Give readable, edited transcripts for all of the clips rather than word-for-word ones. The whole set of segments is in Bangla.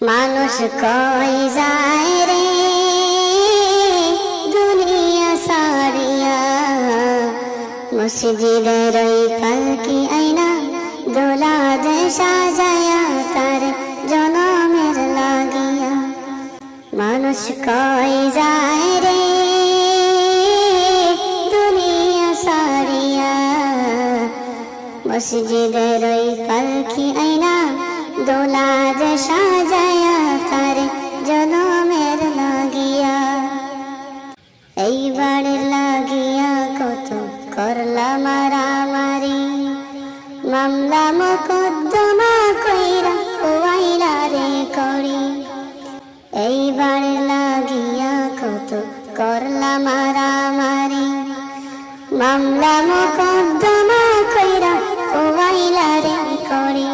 মানুষ কই যায় রে দুনিয়া সারিয়া, মসজিদের ওই পালকি আইনা দোলা দে সাজায়া তার জনমের লাগিয়া। মানুষ কই যায় রে দুনিয়া সারিয়া, মসজিদের ওই পালকি আইনা দোলা দে সাজায়া তার জনমের লাগিয়া। এইবার লাগিয়া কত করলা মারামারি, মামলা মোকদ্দমা কইরা ওয়াইলা রে করি। এইবার লাগিয়া কত করলা মারামারি, মামলা মোকদ্দমা কইরা ওয়াইলা রে করি।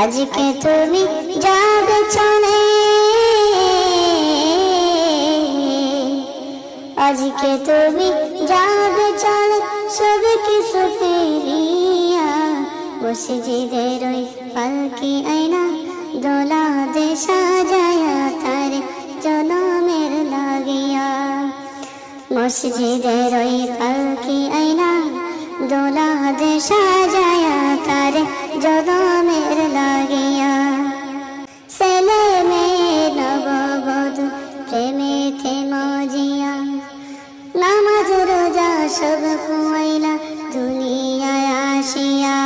আজকে তুমি যাবে চলে, আজকে তুমি যাবে চলে সব কিছু ফিরিয়া, মসজিদের ওই পালকি আইনা দোলা দে সাজায়া তার জনমের লাগিয়া। মসজিদের ওই পালকি আইনা দোলা দে সাজায়া তার জনমের লাগিয়া। ছেলে মেয়ে নববধূ প্রেমেতে মজিয়া, নামাজ রোজা সব খুয়াইলা দুনিয়ায় আসিয়া।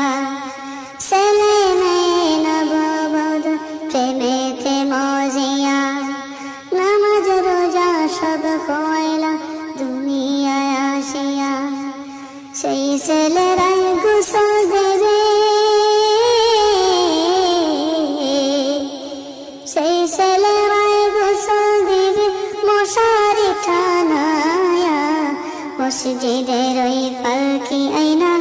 ছেলে মেয়ে নববধূ প্রেমেতে মজিয়া, নামাজ রোজা সব খুয়াইলা দুনিয়ায় আসিয়া। সেই ছেলেরাই গোসল দেবে, সেই ছেলেরাই গোসল দেবে মশারি টানায়া, মসজিদের ওই পালকি আইনা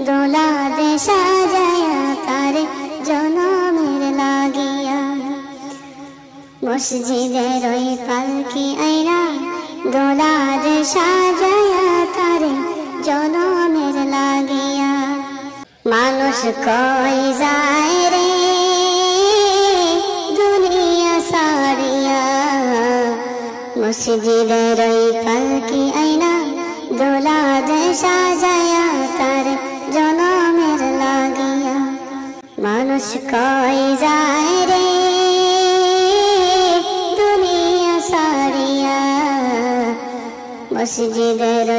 দোলা দে সাজায়া তার জনমের লাগিয়া। মসজিদের ওই পালকি আইনা দোলা দে সাজায়া তার জনমের লাগিয়া। মানুষ কই যায় রে দুনিয়া সারিয়া, মসজিদের ওই পালকি আইনা দোলা দে সাজায়া তার জনমের লাগিয়া। মানুষ কই যায় রে দুনিয়া সারিয়া, মসজিদের